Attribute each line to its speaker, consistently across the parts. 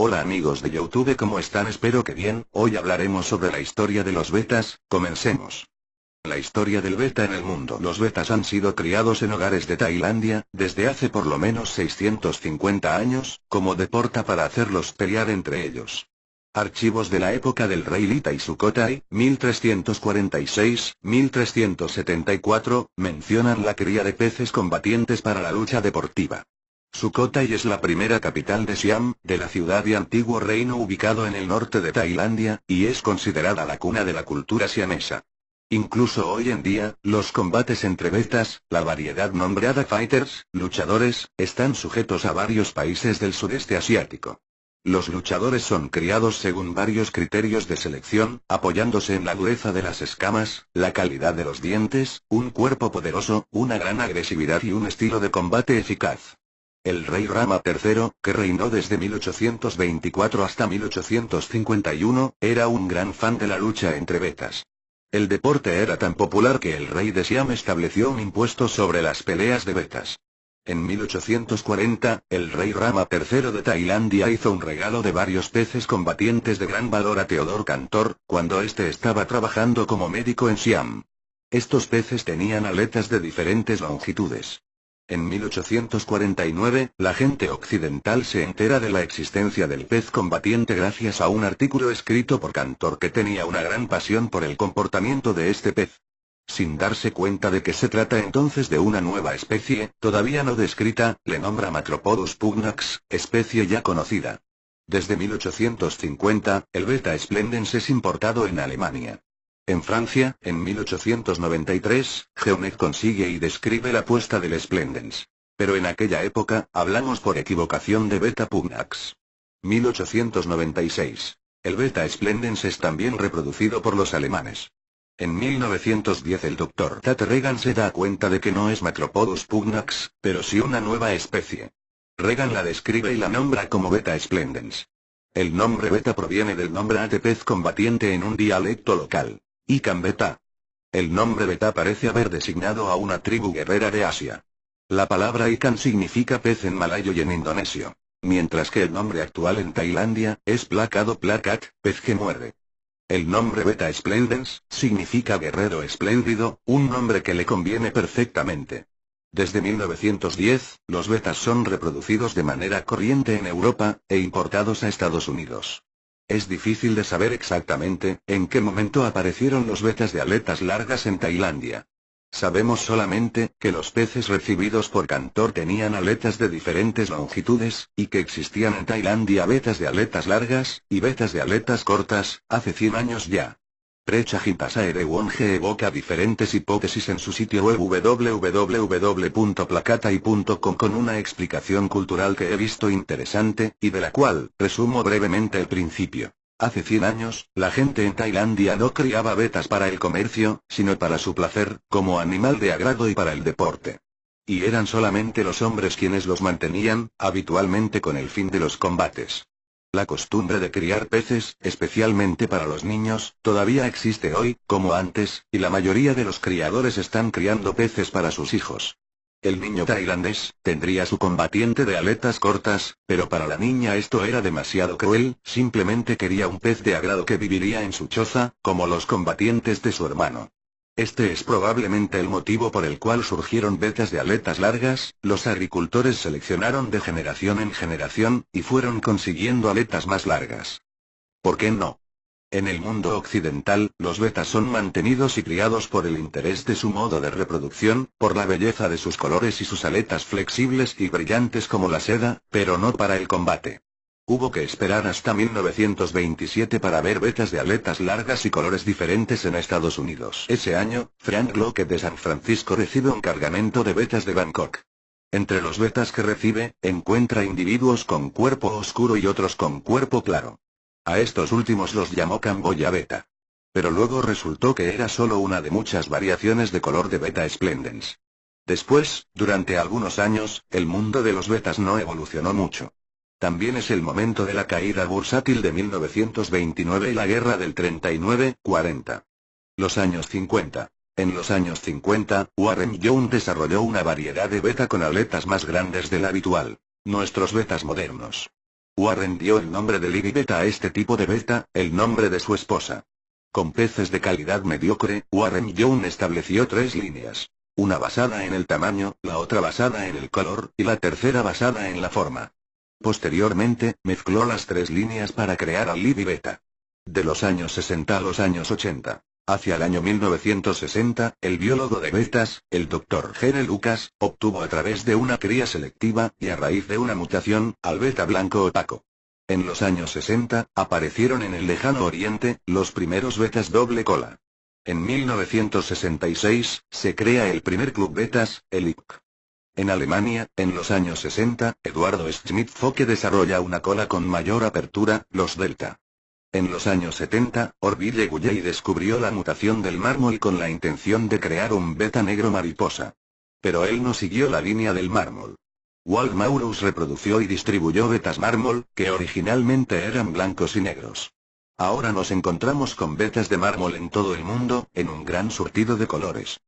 Speaker 1: Hola amigos de YouTube, ¿cómo están? Espero que bien. Hoy hablaremos sobre la historia de los betas. Comencemos. La historia del beta en el mundo. Los betas han sido criados en hogares de Tailandia, desde hace por lo menos 650 años, como deporte para hacerlos pelear entre ellos. Archivos de la época del rey Litai Sukhothai, 1346-1374, mencionan la cría de peces combatientes para la lucha deportiva. Sukhothai es la primera capital de Siam, de la ciudad y antiguo reino ubicado en el norte de Tailandia, y es considerada la cuna de la cultura siamesa. Incluso hoy en día, los combates entre betas, la variedad nombrada fighters, luchadores, están sujetos a varios países del sudeste asiático. Los luchadores son criados según varios criterios de selección, apoyándose en la dureza de las escamas, la calidad de los dientes, un cuerpo poderoso, una gran agresividad y un estilo de combate eficaz. El rey Rama III, que reinó desde 1824 hasta 1851, era un gran fan de la lucha entre betas. El deporte era tan popular que el rey de Siam estableció un impuesto sobre las peleas de betas. En 1840, el rey Rama III de Tailandia hizo un regalo de varios peces combatientes de gran valor a Theodor Cantor, cuando éste estaba trabajando como médico en Siam. Estos peces tenían aletas de diferentes longitudes. En 1849, la gente occidental se entera de la existencia del pez combatiente gracias a un artículo escrito por Cantor que tenía una gran pasión por el comportamiento de este pez. Sin darse cuenta de que se trata entonces de una nueva especie, todavía no descrita, le nombra Macropodus pugnax, especie ya conocida. Desde 1850, el Beta splendens es importado en Alemania. En Francia, en 1893, Geonet consigue y describe la puesta del Splendens. Pero en aquella época, hablamos por equivocación de Beta pugnax. 1896. El Beta splendens es también reproducido por los alemanes. En 1910 el Dr. Tate Regan se da cuenta de que no es Macropodus pugnax, pero sí una nueva especie. Regan la describe y la nombra como Beta splendens. El nombre Beta proviene del nombre de pez combatiente en un dialecto local. Ikan Beta. El nombre Beta parece haber designado a una tribu guerrera de Asia. La palabra Ikan significa pez en malayo y en indonesio, mientras que el nombre actual en Tailandia es Placado Placat, pez que muerde. El nombre Beta splendens significa guerrero espléndido, un nombre que le conviene perfectamente. Desde 1910, los betas son reproducidos de manera corriente en Europa, e importados a Estados Unidos. Es difícil de saber exactamente en qué momento aparecieron los betas de aletas largas en Tailandia. Sabemos solamente que los peces recibidos por Cantor tenían aletas de diferentes longitudes, y que existían en Tailandia betas de aletas largas, y betas de aletas cortas, hace 100 años ya. Precha Himpasaere Wonge evoca diferentes hipótesis en su sitio web www.placatai.com con una explicación cultural que he visto interesante, y de la cual resumo brevemente el principio. Hace 100 años, la gente en Tailandia no criaba betas para el comercio, sino para su placer, como animal de agrado y para el deporte. Y eran solamente los hombres quienes los mantenían, habitualmente con el fin de los combates. La costumbre de criar peces, especialmente para los niños, todavía existe hoy, como antes, y la mayoría de los criadores están criando peces para sus hijos. El niño tailandés tendría su combatiente de aletas cortas, pero para la niña esto era demasiado cruel, simplemente quería un pez de agrado que viviría en su choza, como los combatientes de su hermano. Este es probablemente el motivo por el cual surgieron betas de aletas largas, los agricultores seleccionaron de generación en generación, y fueron consiguiendo aletas más largas. ¿Por qué no? En el mundo occidental, los betas son mantenidos y criados por el interés de su modo de reproducción, por la belleza de sus colores y sus aletas flexibles y brillantes como la seda, pero no para el combate. Hubo que esperar hasta 1927 para ver betas de aletas largas y colores diferentes en Estados Unidos. Ese año, Frank Lockett de San Francisco recibe un cargamento de betas de Bangkok. Entre los betas que recibe, encuentra individuos con cuerpo oscuro y otros con cuerpo claro. A estos últimos los llamó Camboya Beta. Pero luego resultó que era solo una de muchas variaciones de color de Beta splendens. Después, durante algunos años, el mundo de los betas no evolucionó mucho. También es el momento de la caída bursátil de 1929 y la guerra del 39-40. Los años 50. En los años 50, Warren Young desarrolló una variedad de beta con aletas más grandes de la habitual. Nuestros betas modernos. Warren dio el nombre de Libby Beta a este tipo de beta, el nombre de su esposa. Con peces de calidad mediocre, Warren Young estableció 3 líneas. Una basada en el tamaño, la otra basada en el color, y la tercera basada en la forma. Posteriormente, mezcló las 3 líneas para crear al Libby Beta. De los años 60 a los años 80. Hacia el año 1960, el biólogo de betas, el Dr. Gene Lucas, obtuvo a través de una cría selectiva, y a raíz de una mutación, al beta blanco opaco. En los años 60, aparecieron en el lejano oriente, los primeros betas doble cola. En 1966, se crea el primer club betas, el IPC. En Alemania, en los años 60, Eduardo Schmidt-Focke desarrolla una cola con mayor apertura, los delta. En los años 70, Orville Gulley descubrió la mutación del mármol con la intención de crear un beta negro mariposa. Pero él no siguió la línea del mármol. Walt Maurus reprodució y distribuyó betas mármol, que originalmente eran blancos y negros. Ahora nos encontramos con betas de mármol en todo el mundo, en un gran surtido de colores.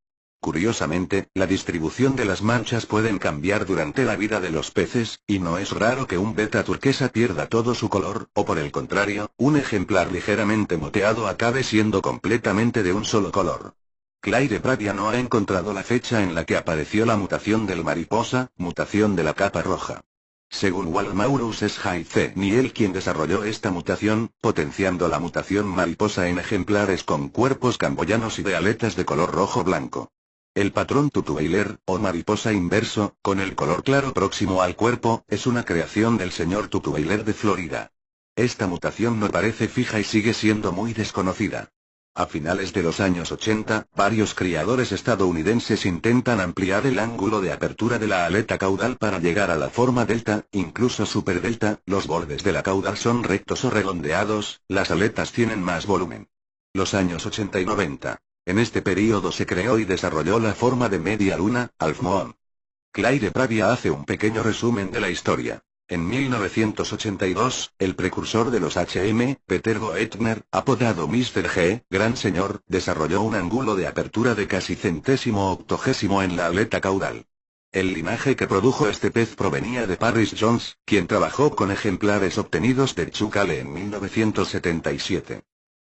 Speaker 1: Curiosamente, la distribución de las manchas pueden cambiar durante la vida de los peces, y no es raro que un beta turquesa pierda todo su color, o por el contrario, un ejemplar ligeramente moteado acabe siendo completamente de un solo color. Claire Pravia no ha encontrado la fecha en la que apareció la mutación del mariposa, mutación de la capa roja. Según Walt Maurus es Hai C. Niel quien desarrolló esta mutación, potenciando la mutación mariposa en ejemplares con cuerpos camboyanos y de aletas de color rojo-blanco. El patrón Tutwiler, o mariposa inverso, con el color claro próximo al cuerpo, es una creación del señor Tutwiler de Florida. Esta mutación no parece fija y sigue siendo muy desconocida. A finales de los años 80, varios criadores estadounidenses intentan ampliar el ángulo de apertura de la aleta caudal para llegar a la forma delta, incluso superdelta, los bordes de la caudal son rectos o redondeados, las aletas tienen más volumen. Los años 80 y 90. En este período se creó y desarrolló la forma de media luna, Half Moon. Claire Pravia hace un pequeño resumen de la historia. En 1982, el precursor de los HM, Peter Goettner, apodado Mr. G, Gran Señor, desarrolló un ángulo de apertura de casi centésimo octogésimo en la aleta caudal. El linaje que produjo este pez provenía de Parris Jones, quien trabajó con ejemplares obtenidos de Chucale en 1977.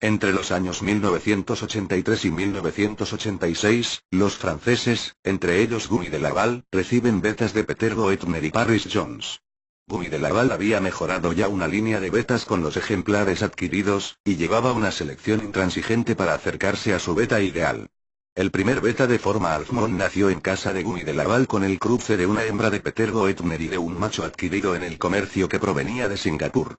Speaker 1: Entre los años 1983 y 1986, los franceses, entre ellos Guy de Laval, reciben betas de Peter Goettner y Parris Jones. Guy de Laval había mejorado ya una línea de betas con los ejemplares adquiridos, y llevaba una selección intransigente para acercarse a su beta ideal. El primer beta de forma Half Moon nació en casa de Guy de Laval con el cruce de una hembra de Peter Goettner y de un macho adquirido en el comercio que provenía de Singapur.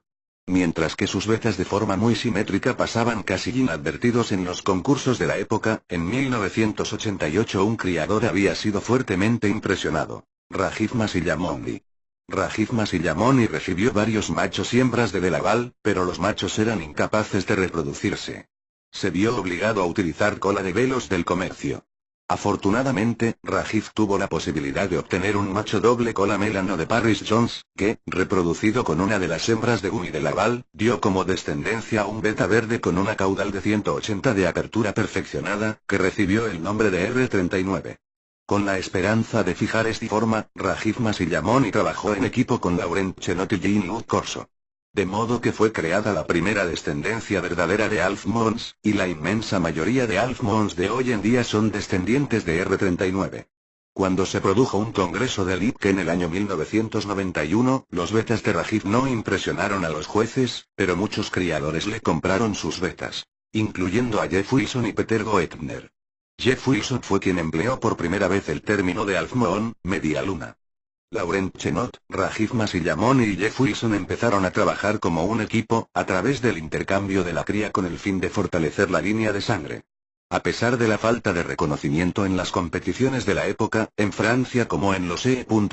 Speaker 1: Mientras que sus betas de forma muy simétrica pasaban casi inadvertidos en los concursos de la época, en 1988 un criador había sido fuertemente impresionado. Rajiv Masillamoni. Rajiv Masillamoni recibió varios machos y hembras de Laval, pero los machos eran incapaces de reproducirse. Se vio obligado a utilizar cola de velos del comercio. Afortunadamente, Rajiv tuvo la posibilidad de obtener un macho doble cola melano de Parris Jones, que, reproducido con una de las hembras de Guy de Laval, dio como descendencia a un beta verde con una caudal de 180 de apertura perfeccionada, que recibió el nombre de R39. Con la esperanza de fijar esta forma, Rajiv Masillamoni trabajó en equipo con Laurent Chenot y Jean-Luc Corso. De modo que fue creada la primera descendencia verdadera de Half Moons, y la inmensa mayoría de Half Moons de hoy en día son descendientes de R39. Cuando se produjo un congreso del IPC en el año 1991, los betas de Rajiv no impresionaron a los jueces, pero muchos criadores le compraron sus betas, incluyendo a Jeff Wilson y Peter Goettner. Jeff Wilson fue quien empleó por primera vez el término de Half Moon, media luna. Laurent Chenot, Rajiv Masillamoni y Jeff Wilson empezaron a trabajar como un equipo, a través del intercambio de la cría con el fin de fortalecer la línea de sangre. A pesar de la falta de reconocimiento en las competiciones de la época, en Francia como en los E.U.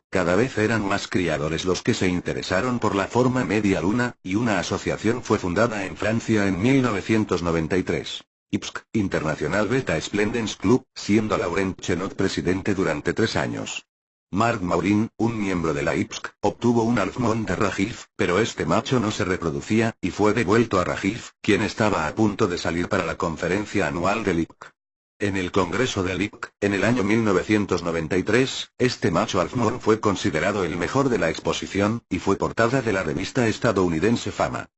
Speaker 1: Cada vez eran más criadores los que se interesaron por la forma media luna, y una asociación fue fundada en Francia en 1993. IPSC, International Beta Splendens Club, siendo Laurent Chenot presidente durante 3 años. Marc Maurin, un miembro de la IPSC, obtuvo un Half Moon de Rajiv, pero este macho no se reproducía, y fue devuelto a Rajiv, quien estaba a punto de salir para la conferencia anual del IPSC. En el Congreso de Lick, en el año 1993, este macho Half-Moon fue considerado el mejor de la exposición, y fue portada de la revista estadounidense Fama.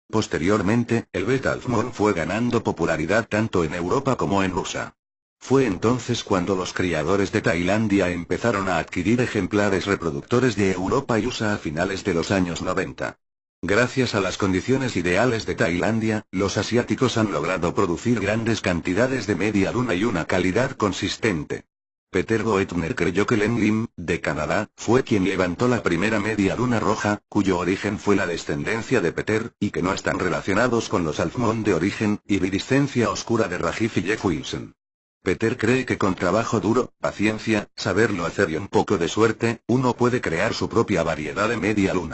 Speaker 1: Posteriormente, el Beta Half-Moon fue ganando popularidad tanto en Europa como en USA. Fue entonces cuando los criadores de Tailandia empezaron a adquirir ejemplares reproductores de Europa y USA a finales de los años 90. Gracias a las condiciones ideales de Tailandia, los asiáticos han logrado producir grandes cantidades de media luna y una calidad consistente. Peter Goettner creyó que Len Lim, de Canadá, fue quien levantó la primera media luna roja, cuyo origen fue la descendencia de Peter, y que no están relacionados con los Half-Moon de origen, iridiscencia oscura de Rajiv y Jeff Wilson. Peter cree que con trabajo duro, paciencia, saberlo hacer y un poco de suerte, uno puede crear su propia variedad de media luna.